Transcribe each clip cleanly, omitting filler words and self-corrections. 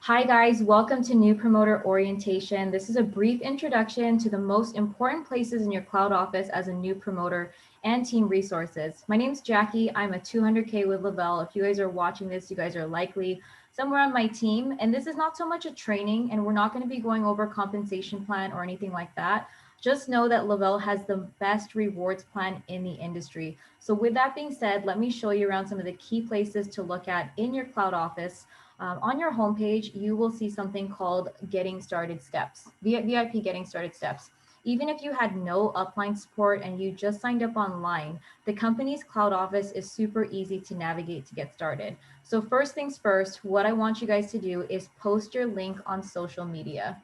Hi guys, welcome to New Promoter Orientation. This is a brief introduction to the most important places in your cloud office as a new promoter and team resources. My name's Jackie. I'm a 200K with Lavelle. If you guys are watching this, you guys are likely somewhere on my team. And this is not so much a training, and we're not going to be going over compensation plan or anything like that. Just know that Lavelle has the best rewards plan in the industry. So with that being said, let me show you around some of the key places to look at in your cloud office. On your homepage, you will see something called Getting Started Steps, VIP Getting Started Steps. Even if you had no upline support and you just signed up online, the company's cloud office is super easy to navigate to get started. So first things first, what I want you guys to do is post your link on social media.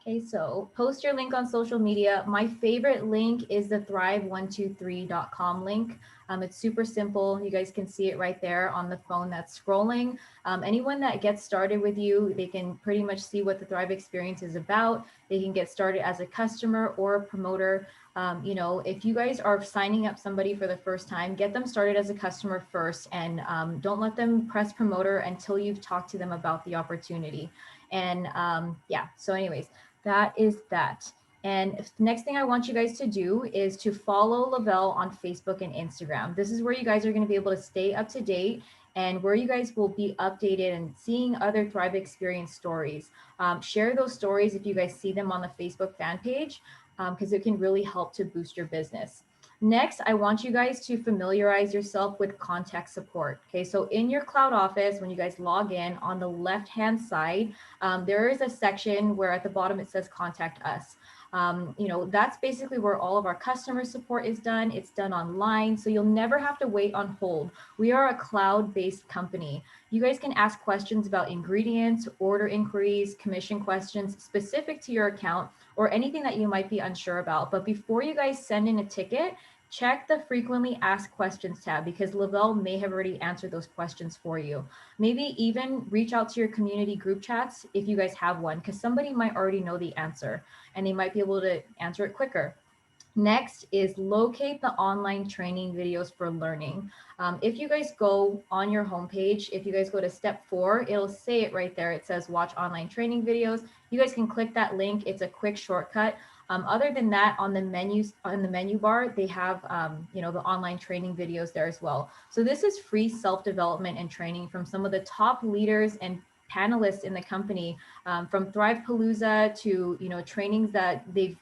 Okay, so post your link on social media. My favorite link is the thrive123.com link. It's super simple. You guys can see it right there on the phone that's scrolling. Anyone that gets started with you, they can pretty much see what the Thrive experience is about. They can get started as a customer or a promoter. If you guys are signing up somebody for the first time, get them started as a customer first, and don't let them press promoter until you've talked to them about the opportunity. And yeah, so anyways, that is that. And next thing I want you guys to do is to follow Lavelle on Facebook and Instagram. This is where you guys are going to be able to stay up to date and where you guys will be updated and seeing other Thrive Experience stories. Share those stories if you guys see them on the Facebook fan page, because it can really help to boost your business. Next, I want you guys to familiarize yourself with contact support. Okay, so in your cloud office, when you guys log in on the left-hand side, there is a section where at the bottom it says contact us. That's basically where all of our customer support is done. It's done online, so you'll never have to wait on hold. We are a cloud-based company. You guys can ask questions about ingredients, order inquiries, commission questions specific to your account, or anything that you might be unsure about. But before you guys send in a ticket, check the frequently asked questions tab, because Lavelle may have already answered those questions for you. Maybe even reach out to your community group chats if you guys have one, because somebody might already know the answer and they might be able to answer it quicker. Next is locate the online training videos for learning. If you guys go on your homepage, if you guys go to step 4, it'll say it right there. It says watch online training videos. You guys can click that link. It's a quick shortcut. Other than that, on the menu bar, they have the online training videos there as well. So this is free self-development and training from some of the top leaders and panelists in the company, from Thrive Palooza to trainings that they've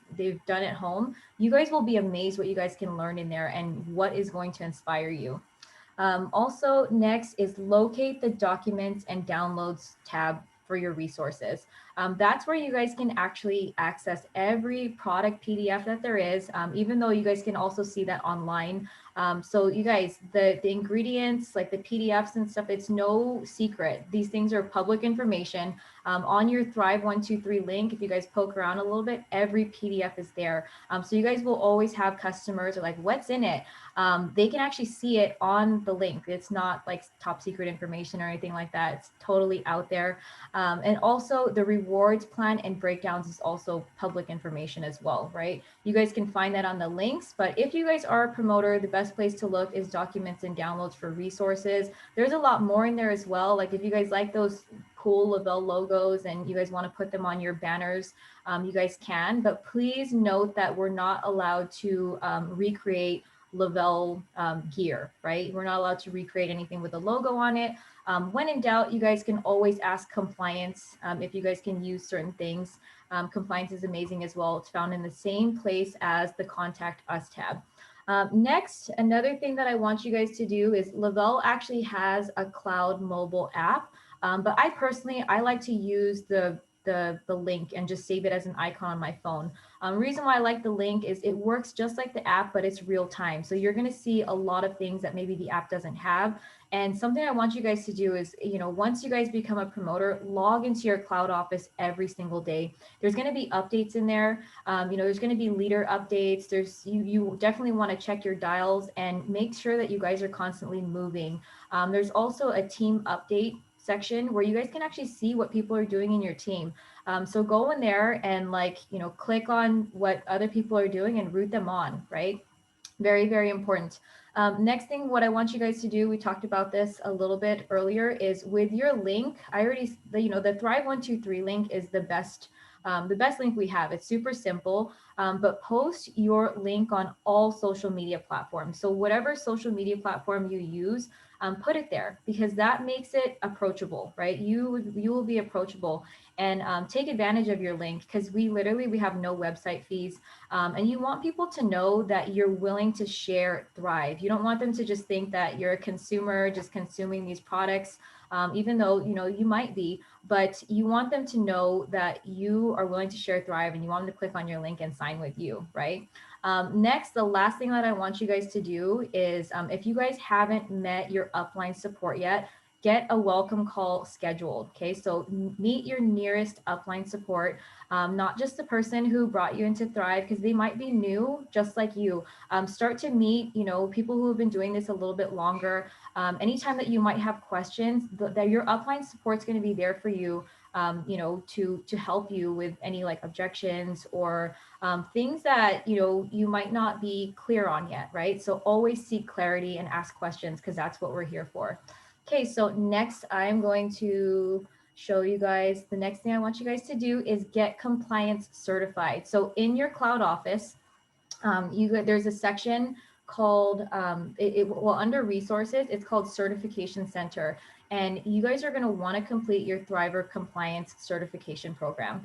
done at home. You guys will be amazed what you guys can learn in there and what is going to inspire you. Also, next is locate the documents and downloads tab for your resources. That's where you guys can actually access every product PDF that there is, even though you guys can also see that online. So you guys, the ingredients, like the PDFs and stuff, it's no secret. These things are public information. On your Thrive 123 link, if you guys poke around a little bit, every PDF is there. So you guys will always have customers are like, what's in it? They can actually see it on the link. It's not like top secret information or anything like that. It's totally out there. And also the rewards plan and breakdowns is also public information as well, right? You guys can find that on the links, but if you guys are a promoter, the best place to look is documents and downloads for resources. There's a lot more in there as well. Like if you guys like those cool Lavelle logos and you guys want to put them on your banners, you guys can, but please note that we're not allowed to recreate Lavelle gear, right? We're not allowed to recreate anything with a logo on it. When in doubt, you guys can always ask compliance if you guys can use certain things. Compliance is amazing as well. It's found in the same place as the Contact Us tab. Next, another thing that I want you guys to do is Lavelle actually has a cloud mobile app, but I like to use the link and just save it as an icon on my phone. Reason why I like the link is it works just like the app, but it's real time. So you're going to see a lot of things that maybe the app doesn't have. And something I want you guys to do is, once you guys become a promoter, log into your cloud office every single day. There's going to be updates in there. There's going to be leader updates. You definitely want to check your dials and make sure that you guys are constantly moving. There's also a team update section where you guys can actually see what people are doing in your team. So go in there and click on what other people are doing and root them on, right? Very, very important. Next thing, what I want you guys to do, we talked about this a little bit earlier, is with your link. I already, the Thrive 123 link is the best link we have. It's super simple, but post your link on all social media platforms. So whatever social media platform you use, put it there because that makes it approachable, right? You will be approachable, and take advantage of your link because we have no website fees. And you want people to know that you're willing to share Thrive. You don't want them to just think that you're a consumer just consuming these products, even though you might be, but you want them to know that you are willing to share Thrive and you want them to click on your link and sign with you, right? Next, the last thing that I want you guys to do is if you guys haven't met your upline support yet, get a welcome call scheduled. Okay, so meet your nearest upline support, not just the person who brought you into Thrive, because they might be new, just like you. Start to meet, people who have been doing this a little bit longer. Anytime that you might have questions, that your upline support is going to be there for you. To help you with any like objections or things that you might not be clear on yet, right? So always seek clarity and ask questions because that's what we're here for. Okay, so next I'm going to show you guys, the next thing I want you guys to do is get compliance certified. So in your cloud office, there's a section called under resources, it's called certification center, and you guys are going to want to complete your Thriver compliance certification program.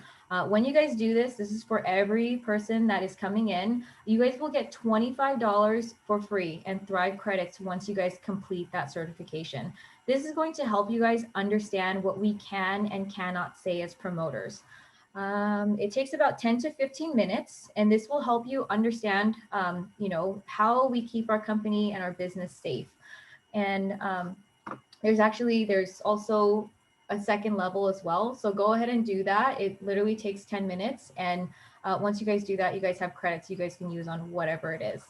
When you guys do this is for every person that is coming in. You guys will get $25 for free and Thrive credits once you guys complete that certification. This is going to help you guys understand what we can and cannot say as promoters. It takes about 10 to 15 minutes, and this will help you understand, how we keep our company and our business safe. And there's also a second level as well. So go ahead and do that. It literally takes 10 minutes. And once you guys do that, you guys have credits you guys can use on whatever it is.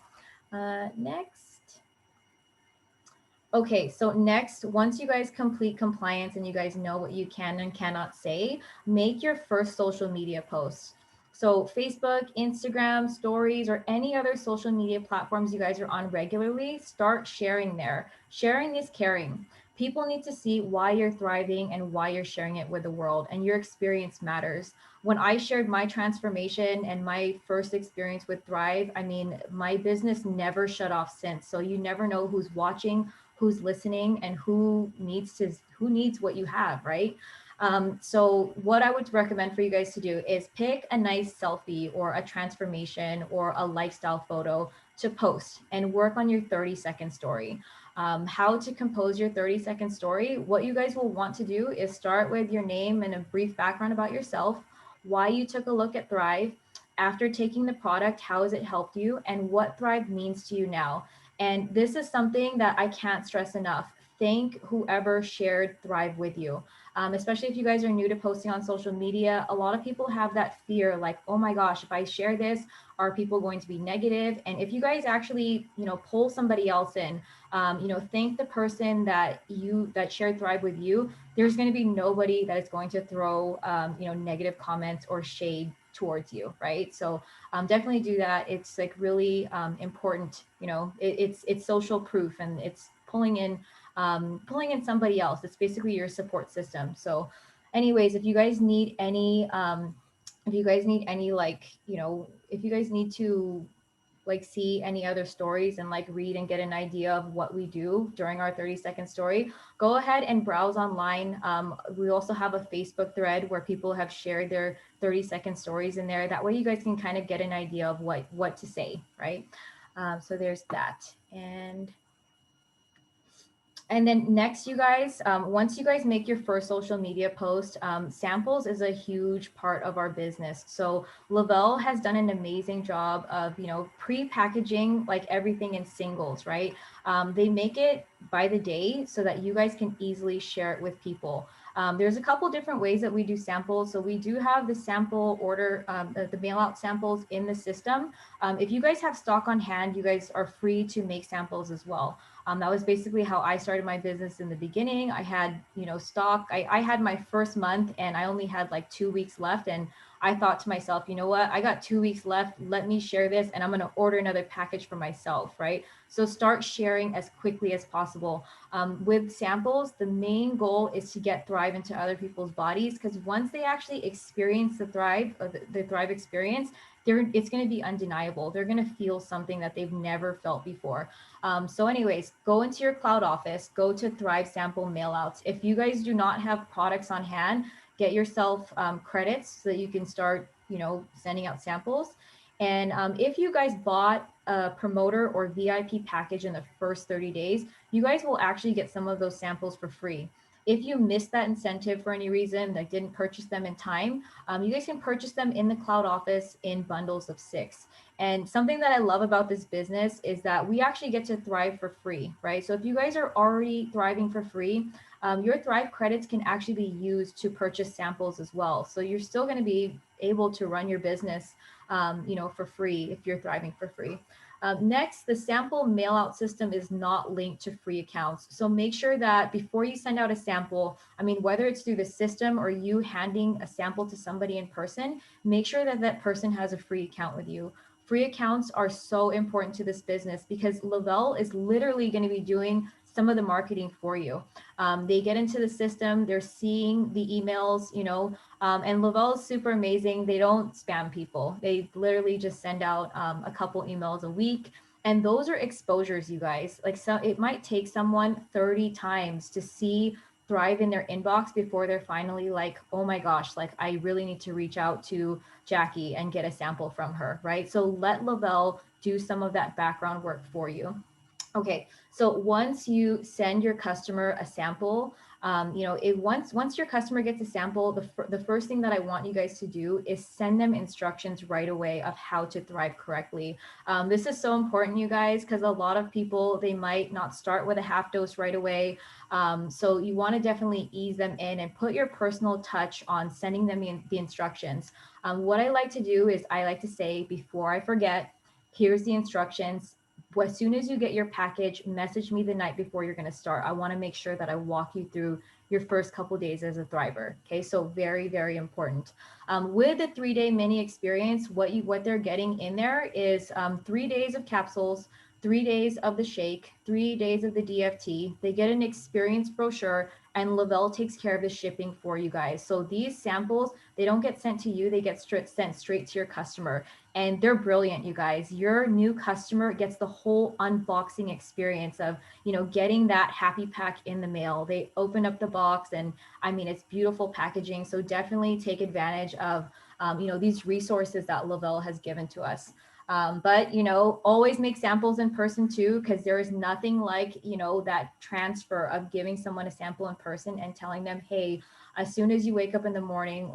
Next. Okay, so next, once you guys complete compliance and you guys know what you can and cannot say, make your first social media post. So Facebook, Instagram, stories, or any other social media platforms you guys are on regularly, start sharing there. Sharing is caring. People need to see why you're thriving and why you're sharing it with the world, and your experience matters. When I shared my transformation and my first experience with Thrive, I mean, my business never shut off since. So you never know who's watching, who's listening, and who needs what you have, right? So what I would recommend for you guys to do is pick a nice selfie or a transformation or a lifestyle photo to post and work on your 30-second story. How to compose your 30-second story. What you guys will want to do is start with your name and a brief background about yourself, why you took a look at Thrive, after taking the product, how has it helped you, and what Thrive means to you now. And this is something that I can't stress enough. Thank whoever shared Thrive with you. Especially if you guys are new to posting on social media, a lot of people have that fear like, oh my gosh, if I share this, are people going to be negative? And if you guys actually, pull somebody else in, thank the person that shared Thrive with you. There's going to be nobody that is going to throw, negative comments or shade towards you, right? So definitely do that. It's like really important. It's social proof, and it's pulling in somebody else. It's basically your support system. So, anyways, if you guys need any, like, if you guys need to like see any other stories and like read and get an idea of what we do during our 30-second story, go ahead and browse online. We also have a Facebook thread where people have shared their 30-second stories in there. That way you guys can kind of get an idea of what to say, right? So there's that. And then next, you guys, once you guys make your first social media post, samples is a huge part of our business. So Lavelle has done an amazing job of, pre-packaging like everything in singles, right? They make it by the day so that you guys can easily share it with people. There's a couple different ways that we do samples. So we do have the sample order, the mail out samples in the system. If you guys have stock on hand, you guys are free to make samples as well. That was basically how I started my business in the beginning. I had, stock. I had my first month and I only had like 2 weeks left, and I thought to myself, you know what, I got 2 weeks left. Let me share this and I'm going to order another package for myself, right? So start sharing as quickly as possible. With samples, the main goal is to get Thrive into other people's bodies, because once they actually experience the Thrive, or the Thrive experience, it's going to be undeniable. They're going to feel something that they've never felt before. So anyways, go into your cloud office, go to Thrive sample mailouts. If you guys do not have products on hand, get yourself credits so that you can start, sending out samples. And if you guys bought a promoter or VIP package in the first 30 days, you guys will actually get some of those samples for free. If you missed that incentive for any reason, like didn't purchase them in time, you guys can purchase them in the cloud office in bundles of 6. And something that I love about this business is that we actually get to thrive for free, right? So if you guys are already thriving for free, your Thrive credits can actually be used to purchase samples as well. So you're still going to be able to run your business, for free if you're thriving for free. Next, the sample mail out system is not linked to free accounts. So make sure that before you send out a sample, whether it's through the system or you handing a sample to somebody in person, make sure that that person has a free account with you. Free accounts are so important to this business because Lavelle is literally going to be doing some of the marketing for you. They get into the system, they're seeing the emails, and Lavelle is super amazing. They don't spam people. They literally just send out a couple emails a week. And those are exposures, you guys. Like, so it might take someone 30 times to see Thrive in their inbox before they're finally like, oh my gosh, like I really need to reach out to Jackie and get a sample from her, right? So let Lavelle do some of that background work for you. Okay, so once you send your customer a sample, once your customer gets a sample, the first thing that I want you guys to do is send them instructions right away of how to thrive correctly. This is so important, you guys, because a lot of people, they might not start with a half dose right away. So you want to definitely ease them in and put your personal touch on sending them the instructions. What I like to do is I like to say, before I forget, here's the instructions. As soon as you get your package, message me the night before you're going to start. I want to make sure that I walk you through your first couple days as a thriver. Okay, so very, very important. With the 3-day mini experience, what they're getting in there is 3 days of capsules, 3 days of the shake, 3 days of the DFT. They get an experience brochure, and Lavelle takes care of the shipping for you guys. So these samples, they don't get sent to you, they get sent straight to your customer. And they're brilliant, you guys. Your new customer gets the whole unboxing experience of, getting that happy pack in the mail. They open up the box and it's beautiful packaging. So definitely take advantage of, these resources that Lavelle has given to us. But, always make samples in person too, because there is nothing like, that transfer of giving someone a sample in person and telling them, hey, as soon as you wake up in the morning,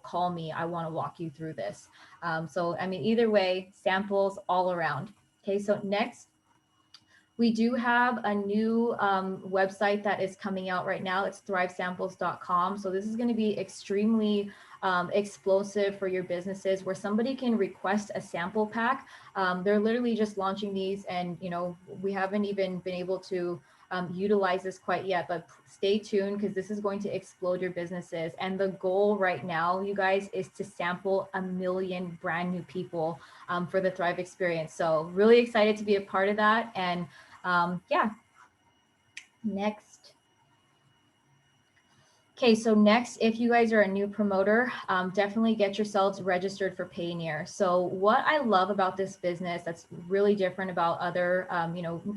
call me, I want to walk you through this. Either way, samples all around. Okay, so next, we do have a new website that is coming out right now. It's thrivesamples.com. So this is going to be extremely explosive for your businesses, where somebody can request a sample pack. They're literally just launching these, and we haven't even been able to utilize this quite yet, but stay tuned because this is going to explode your businesses. And the goal right now, you guys, is to sample 1 million brand new people for the Thrive experience. So really excited to be a part of that. And next. Okay, so next, if you guys are a new promoter, definitely get yourselves registered for Payoneer. So what I love about this business that's really different about other,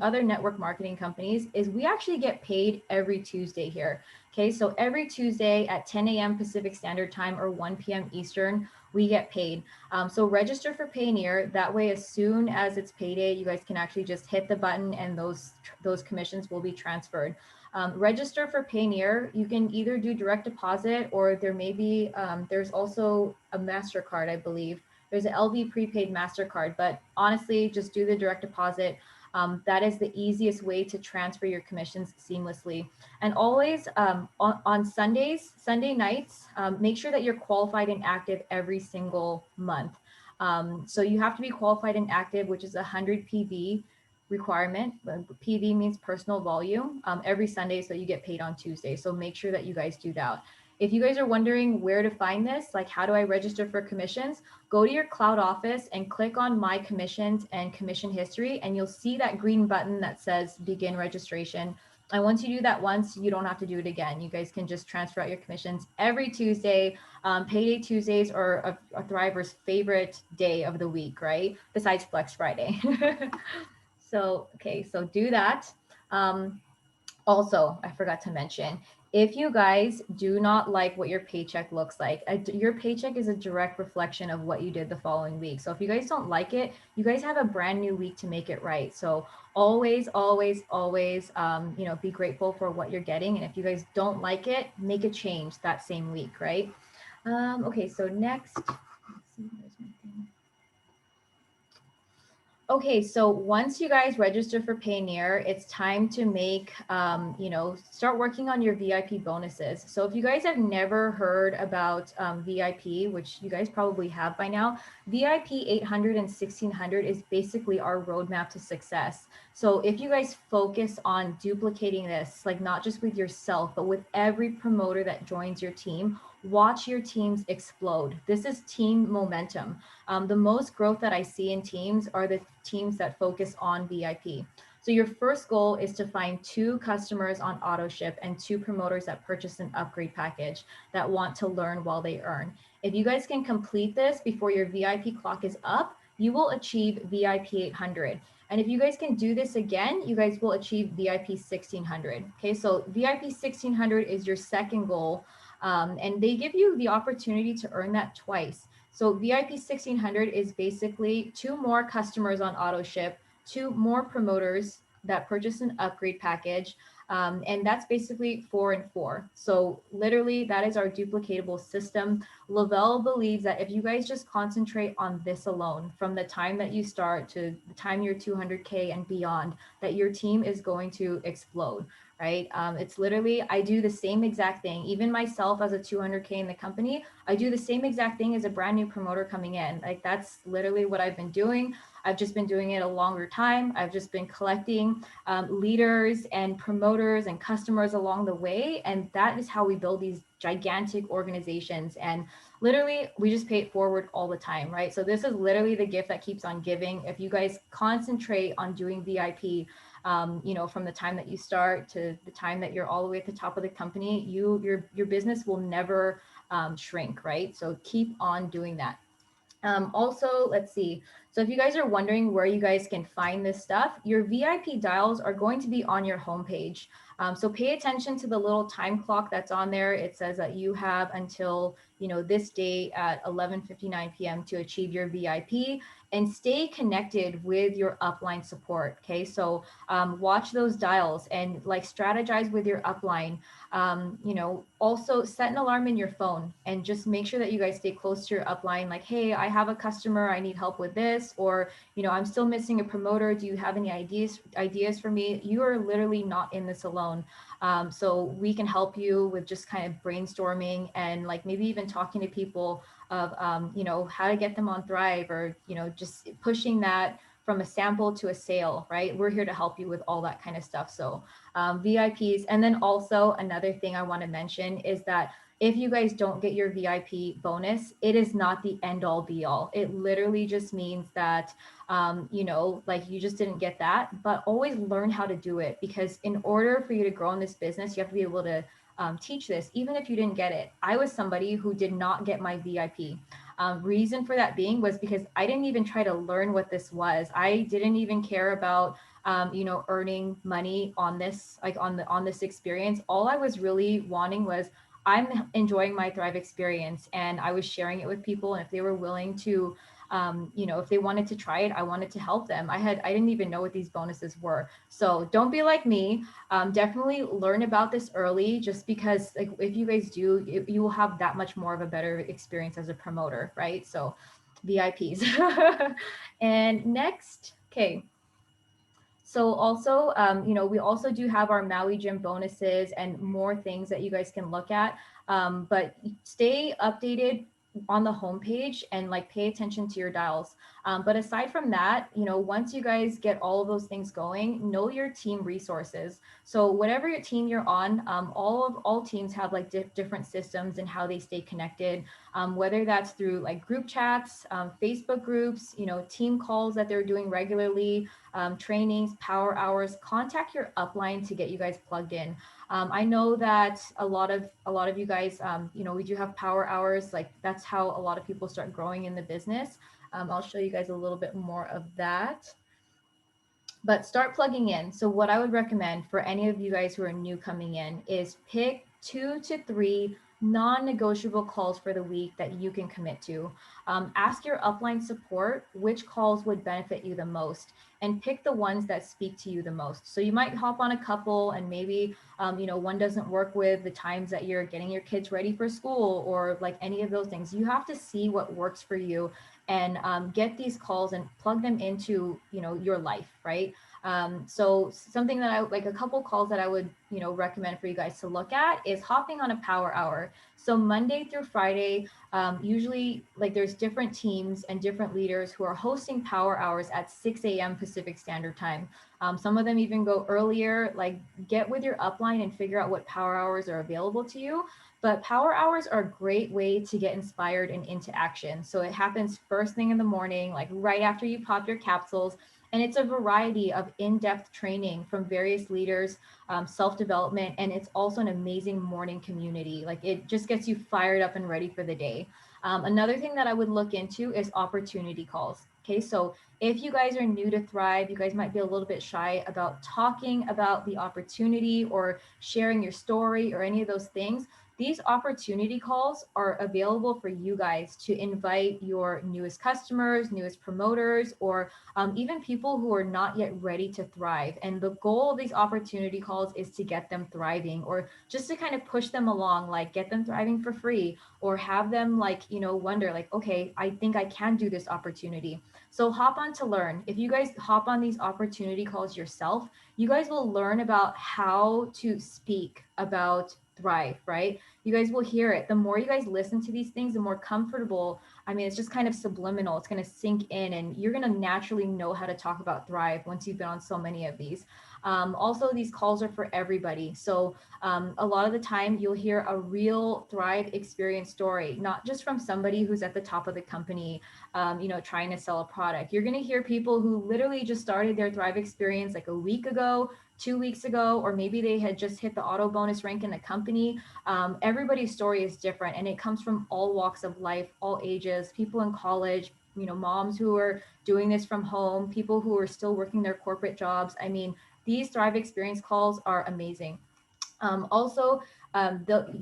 other network marketing companies is we actually get paid every Tuesday here. Okay, so every Tuesday at 10 a.m. Pacific Standard Time or 1 p.m. Eastern, we get paid. So register for Payoneer. That way, as soon as it's payday, you guys can actually just hit the button and those commissions will be transferred. Register for Payoneer. You can either do direct deposit, or there may be, there's also a MasterCard, I believe. There's an LV prepaid MasterCard, but honestly, just do the direct deposit. That is the easiest way to transfer your commissions seamlessly. And always on Sunday nights, make sure that you're qualified and active every single month. So you have to be qualified and active, which is 100 PV requirement. PV means personal volume, every Sunday, so you get paid on Tuesday. So make sure that you guys do that. If you guys are wondering where to find this, like how do I register for commissions, go to your Cloud Office and click on My Commissions and Commission History, and you'll see that green button that says Begin Registration. And once you do that once, you don't have to do it again. You guys can just transfer out your commissions every Tuesday. Payday Tuesdays are a Thriver's favorite day of the week, right? Besides Flex Friday. So, okay, so do that. Um, Also, I forgot to mention, if you guys do not like what your paycheck looks like, your paycheck is a direct reflection of what you did the following week. So if you guys don't like it, you guys have a brand new week to make it right. So always, always, always, be grateful for what you're getting. And if you guys don't like it, make a change that same week, right? Okay, so next, let's see, where's my thing? Okay, so once you guys register for Payoneer, it's time to make, start working on your VIP bonuses. So if you guys have never heard about VIP, which you guys probably have by now, VIP 800 and 1600 is basically our roadmap to success. So if you guys focus on duplicating this, like not just with yourself, but with every promoter that joins your team, watch your teams explode. This is team momentum. The most growth that I see in teams are the teams that focus on VIP. So your first goal is to find 2 customers on AutoShip and 2 promoters that purchase an upgrade package that want to learn while they earn. If you guys can complete this before your VIP clock is up, you will achieve VIP 800. And if you guys can do this again, you guys will achieve VIP 1600. Okay, so VIP 1600 is your second goal. And they give you the opportunity to earn that twice. So VIP 1600 is basically 2 more customers on AutoShip, 2 more promoters that purchase an upgrade package. And that's basically 4 and 4. So literally that is our duplicatable system. Lavelle believes that if you guys just concentrate on this alone, from the time that you start to the time you're 200K and beyond, that your team is going to explode, right? It's literally, I do the same exact thing. Even myself as a 200K in the company, I do the same exact thing as a brand new promoter coming in. Like that's literally what I've been doing. I've just been doing it a longer time. I've just been collecting leaders and promoters and customers along the way. And that is how we build these gigantic organizations. And literally, we just pay it forward all the time, right? So this is literally the gift that keeps on giving. If you guys concentrate on doing VIP, from the time that you start to the time that you're all the way at the top of the company, your business will never shrink, right? So keep on doing that. Also, let's see. So if you guys are wondering where you guys can find this stuff, your VIP dials are going to be on your homepage. So pay attention to the little time clock that's on there. It says that you have until, this day at 11:59 p.m. to achieve your VIP, and stay connected with your upline support. Okay, so watch those dials and like strategize with your upline. Also set an alarm in your phone and just make sure that you guys stay close to your upline. Like, hey, I have a customer, I need help with this, or I'm still missing a promoter. Do you have any ideas for me? You are literally not in this alone. So we can help you with just kind of brainstorming and like maybe even talking to people of how to get them on Thrive, or just pushing that from a sample to a sale, right? We're here to help you with all that kind of stuff. So VIPs. And then also another thing I want to mention is that if you guys don't get your VIP bonus, it is not the end all be all. It literally just means that, like you just didn't get that, but always learn how to do it, because in order for you to grow in this business, you have to be able to teach this, even if you didn't get it. I was somebody who did not get my VIP. Reason for that being was because I didn't even try to learn what this was. I didn't even care about earning money on this, like on this experience. All I was really wanting was, I'm enjoying my Thrive experience, and I was sharing it with people. And if they were willing to, if they wanted to try it, I wanted to help them. I didn't even know what these bonuses were. So don't be like me. Definitely learn about this early, just because like if you guys do, you will have that much more of a better experience as a promoter, right? So VIPs. And next, okay. So also, we also do have our Maui Gym bonuses and more things that you guys can look at. But stay updated on the homepage and like pay attention to your dials. But aside from that, once you guys get all of those things going, know your team resources. So whatever your team you're on, all teams have like different systems and how they stay connected. Whether that's through like group chats, Facebook groups, team calls that they're doing regularly, trainings, power hours. Contact your upline to get you guys plugged in. I know that a lot of you guys, we do have power hours. Like that's how a lot of people start growing in the business. I'll show you guys a little bit more of that. But start plugging in. So what I would recommend for any of you guys who are new coming in is pick 2 to 3 non-negotiable calls for the week that you can commit to. Ask your upline support which calls would benefit you the most, and pick the ones that speak to you the most. So you might hop on a couple and maybe one doesn't work with the times that you're getting your kids ready for school or like any of those things. You have to see what works for you and get these calls and plug them into your life, right? So something that I like, a couple calls that I would recommend for you guys to look at is hopping on a power hour. So Monday through Friday, usually like there's different teams and different leaders who are hosting power hours at 6 a.m. Pacific Standard Time. Some of them even go earlier. Like get with your upline and figure out what power hours are available to you. But power hours are a great way to get inspired and into action. So it happens first thing in the morning, like right after you pop your capsules. And it's a variety of in-depth training from various leaders, self-development, and it's also an amazing morning community. Like it just gets you fired up and ready for the day. Another thing that I would look into is opportunity calls. Okay, so if you guys are new to Thrive, you guys might be a little bit shy about talking about the opportunity or sharing your story or any of those things. These opportunity calls are available for you guys to invite your newest customers, newest promoters, or even people who are not yet ready to thrive. And the goal of these opportunity calls is to get them thriving, or just to kind of push them along, like get them thriving for free, or have them like, wonder like, okay, I think I can do this opportunity. So hop on to learn. If you guys hop on these opportunity calls yourself, you guys will learn about how to speak about Thrive, right? You guys will hear it. The more you guys listen to these things, the more comfortable. I mean, it's just kind of subliminal. It's going to sink in, and you're going to naturally know how to talk about Thrive once you've been on so many of these. Also, these calls are for everybody. So a lot of the time you'll hear a real Thrive experience story, not just from somebody who's at the top of the company, trying to sell a product. You're going to hear people who literally just started their Thrive experience like a week ago, 2 weeks ago, or maybe they had just hit the auto bonus rank in the company. Everybody's story is different, and it comes from all walks of life, all ages, people in college, moms who are doing this from home, people who are still working their corporate jobs. I mean, these Thrive experience calls are amazing. Also,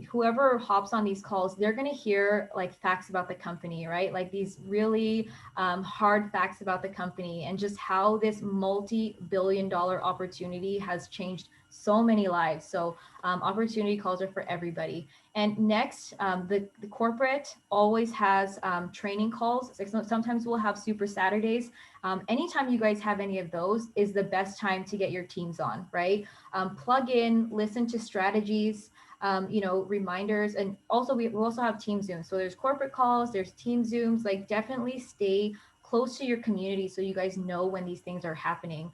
whoever hops on these calls, they're going to hear like facts about the company, right? Like these really hard facts about the company and just how this multi-billion-dollar opportunity has changed so many lives. So opportunity calls are for everybody. And next, the corporate always has training calls. So sometimes we'll have Super Saturdays. Anytime you guys have any of those is the best time to get your teams on, right? Plug in, listen to strategies, reminders. And also we also have team Zooms. So there's corporate calls, there's team Zooms. Like definitely stay close to your community so you guys know when these things are happening.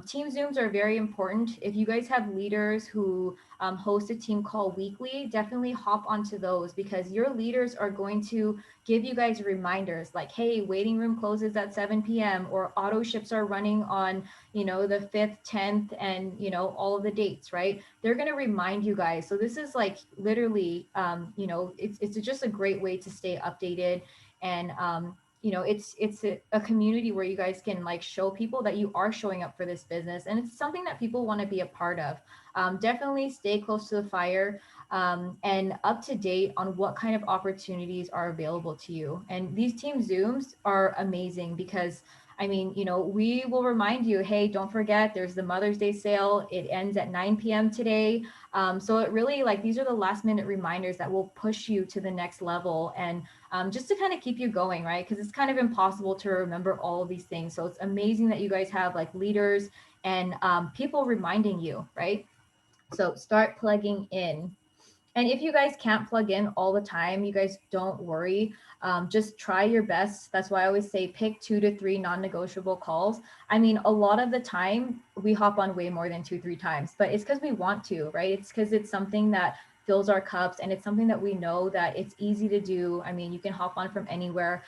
Team Zooms are very important. If you guys have leaders who host a team call weekly, definitely hop onto those, because your leaders are going to give you guys reminders like, hey, waiting room closes at 7 p.m. or auto ships are running on, the 5th, 10th, and, all of the dates, right? They're going to remind you guys. So this is like literally, it's just a great way to stay updated. And, it's a community where you guys can like show people that you are showing up for this business, and it's something that people want to be a part of. Definitely stay close to the fire and up to date on what kind of opportunities are available to you. And these team Zooms are amazing because I mean, we will remind you, hey, don't forget, there's the Mother's Day sale. It ends at 9 p.m. today. So it really like these are the last minute reminders that will push you to the next level, and just to kind of keep you going, right? Because it's kind of impossible to remember all of these things. So it's amazing that you guys have like leaders and people reminding you, right? So start plugging in. And if you guys can't plug in all the time, you guys don't worry. Just try your best. That's why I always say pick 2 to 3 non-negotiable calls. I mean, a lot of the time we hop on way more than 2, 3 times, but it's because we want to, right? It's because it's something that fills our cups and it's something that we know that it's easy to do. I mean, you can hop on from anywhere.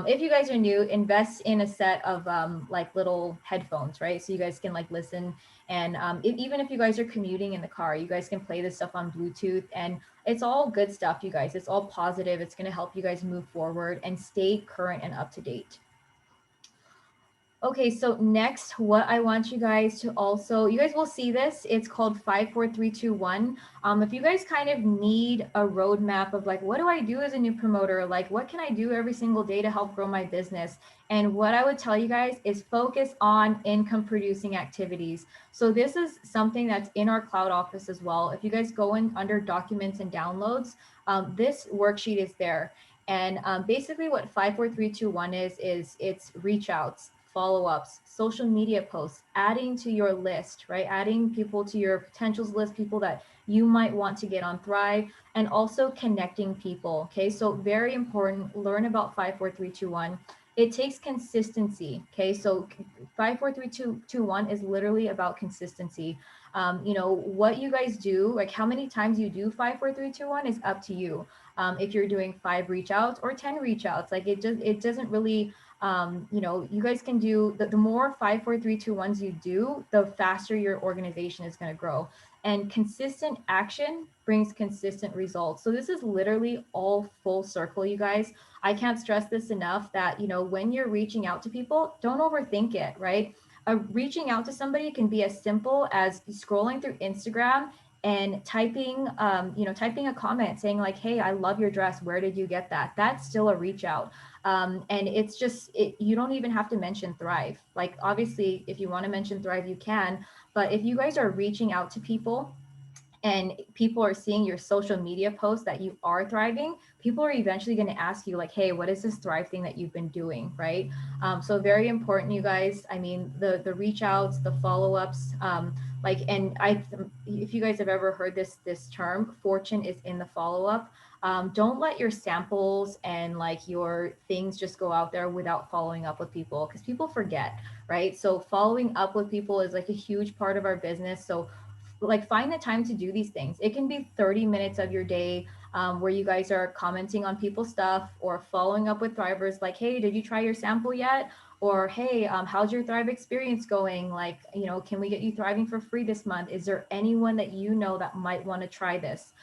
If you guys are new, invest in a set of like little headphones, right? So you guys can like listen. And even if you guys are commuting in the car, you guys can play this stuff on Bluetooth, and it's all good stuff, you guys. It's all positive. It's going to help you guys move forward and stay current and up to date. Okay, so next, what I want you guys to also, you guys will see this. It's called 5, 4, 3, 2, 1. If you guys kind of need a roadmap of like, what do I do as a new promoter? Like, what can I do every single day to help grow my business? And what I would tell you guys is focus on income producing activities. So this is something that's in our cloud office as well. If you guys go in under documents and downloads, this worksheet is there. And basically what 5, 4, 3, 2, 1 is it's reach outs, follow-ups, social media posts, adding to your list, right? Adding people to your potentials list, people that you might want to get on Thrive, and also connecting people. Okay, so very important, learn about 5, 4, 3, 2, 1. It takes consistency. Okay, so 5, 4, 3, 2, 1 is literally about consistency. What you guys do, like how many times you do 5, 4, 3, 2, 1 is up to you. If you're doing 5 reach outs or 10 reach outs, like it doesn't really, you guys can do the more 5, 4, 3, 2, 1s you do, the faster your organization is going to grow. And consistent action brings consistent results. So this is literally all full circle, you guys. I can't stress this enough that, when you're reaching out to people, don't overthink it, right? Reaching out to somebody can be as simple as scrolling through Instagram and typing a comment saying like, hey, I love your dress, where did you get that? That's still a reach out. And it's just you don't even have to mention Thrive. Like obviously if you want to mention Thrive you can, but if you guys are reaching out to people and people are seeing your social media posts that you are thriving, people are eventually going to ask you like, hey, what is this Thrive thing that you've been doing, right? So very important, you guys. I mean, the reach outs, the follow-ups, if you guys have ever heard this term, fortune is in the follow-up. Don't let your samples and like your things just go out there without following up with people, because people forget, right? So following up with people is like a huge part of our business. So like find the time to do these things. It can be 30 minutes of your day where you guys are commenting on people's stuff or following up with Thrivers like, hey, did you try your sample yet? Or hey, how's your Thrive experience going? Like, can we get you thriving for free this month? Is there anyone that you know that might want to try this?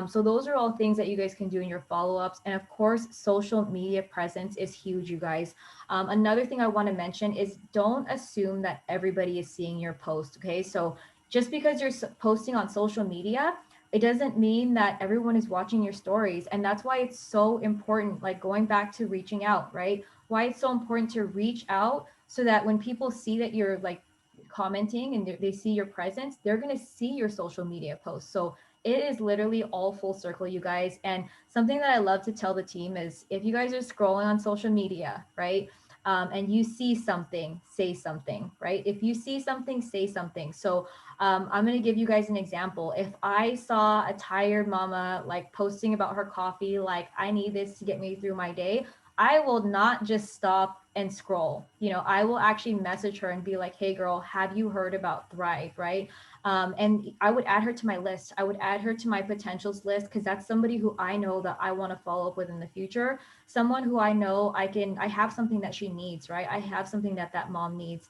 So those are all things that you guys can do in your follow-ups. And of course, social media presence is huge, you guys. Another thing I want to mention is don't assume that everybody is seeing your post. Okay, so just because you're posting on social media, it doesn't mean that everyone is watching your stories. And that's why it's so important, like going back to reaching out, right? Why it's so important to reach out so that when people see that you're like commenting and they see your presence, they're going to see your social media posts. So it is literally all full circle, you guys. And something that I love to tell the team is if you guys are scrolling on social media, right? And you see something, say something, right? If you see something, say something. So I'm going to give you guys an example. If I saw a tired mama like posting about her coffee, like I need this to get me through my day, I will not just stop and scroll. I will actually message her and be like, hey girl, have you heard about Thrive, right? And I would add her to my list. I would add her to my potentials list because that's somebody who I know that I want to follow up with in the future. Someone who I know I have something that she needs, right? I have something that mom needs.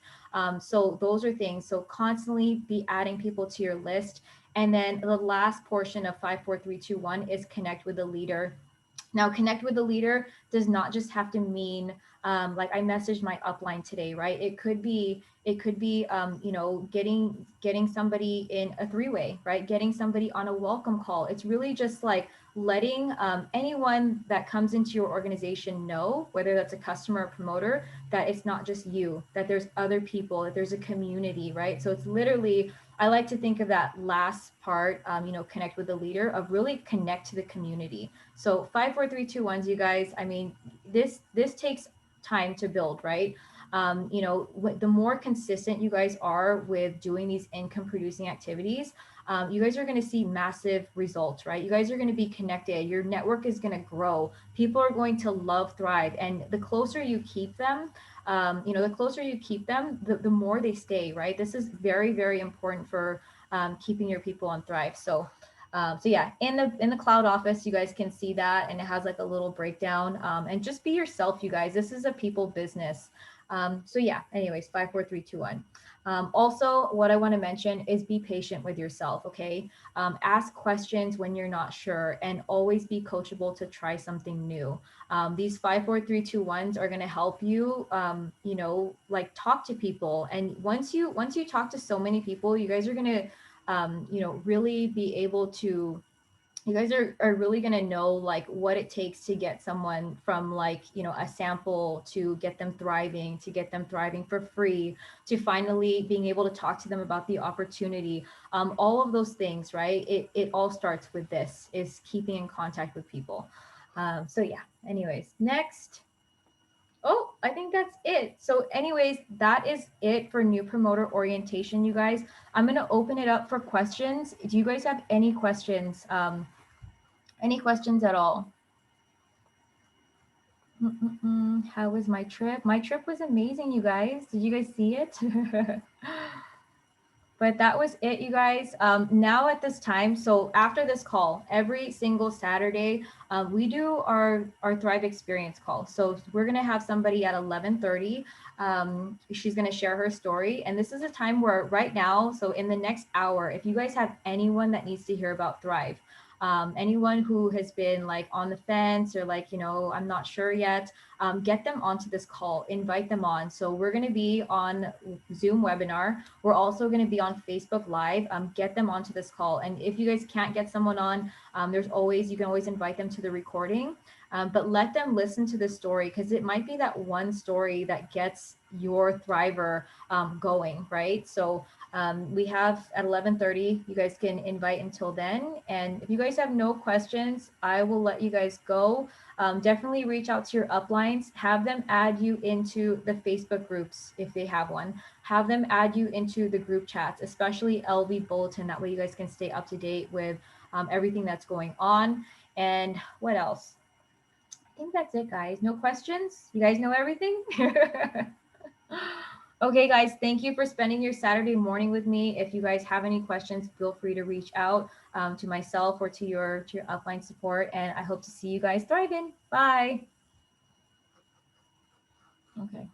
So those are things. So constantly be adding people to your list. And then the last portion of 5, 4, 3, 2, 1 is connect with the leader. Now, connect with the leader does not just have to mean like I messaged my upline today, right? It could be getting somebody in a three-way, right? Getting somebody on a welcome call. It's really just like letting anyone that comes into your organization know, whether that's a customer or promoter, that it's not just you, that there's other people, that there's a community, right? So it's literally, I like to think of that last part, connect with the leader, of really connect to the community. So 5, 4, 3, 2, 1s, you guys. I mean, this takes time to build, right? The more consistent you guys are with doing these income producing activities, you guys are going to see massive results, right? You guys are going to be connected. Your network is going to grow. People are going to love Thrive. And the closer you keep them, the closer you keep them, the more they stay, right? This is very, very important for keeping your people on Thrive. So yeah, in the cloud office, you guys can see that, and it has like a little breakdown. And just be yourself, you guys. This is a people business. So yeah. Anyways, 5, 4, 3, 2, 1. Also, what I want to mention is be patient with yourself. Okay, ask questions when you're not sure, and always be coachable to try something new. These 5, 4, 3, 2, 1s are going to help you. Like talk to people, and once you talk to so many people, you guys are going to really be able to, you guys are really going to know like what it takes to get someone from like, a sample to get them thriving, for free, to finally being able to talk to them about the opportunity. All of those things, right? It all starts with this, is keeping in contact with people. So yeah, anyways, next. Oh, I think that's it. So anyways, that is it for new promoter orientation, you guys. I'm going to open it up for questions. Do you guys have any questions? Any questions at all? How was my trip? My trip was amazing, you guys. Did you guys see it? But that was it, you guys. Now at this time, so after this call, every single Saturday, we do our Thrive Experience call. So we're gonna have somebody at 11:30. She's gonna share her story, and this is a time where right now, so in the next hour, if you guys have anyone that needs to hear about Thrive, anyone who has been like on the fence, or like, I'm not sure yet, get them onto this call, invite them on. So we're going to be on Zoom webinar. We're also going to be on Facebook Live. Get them onto this call. And if you guys can't get someone on, you can always invite them to the recording. But let them listen to the story, because it might be that one story that gets your Thriver going, right? So we have at 11:30. You guys can invite until then. And if you guys have no questions, I will let you guys go. Definitely reach out to your uplines. Have them add you into the Facebook groups if they have one. Have them add you into the group chats, especially LV Bulletin. That way you guys can stay up to date with everything that's going on. And what else? I think that's it, guys. No questions? You guys know everything? Okay, guys, thank you for spending your Saturday morning with me. If you guys have any questions, feel free to reach out to myself or to your upline support. And I hope to see you guys thriving. Bye. Okay.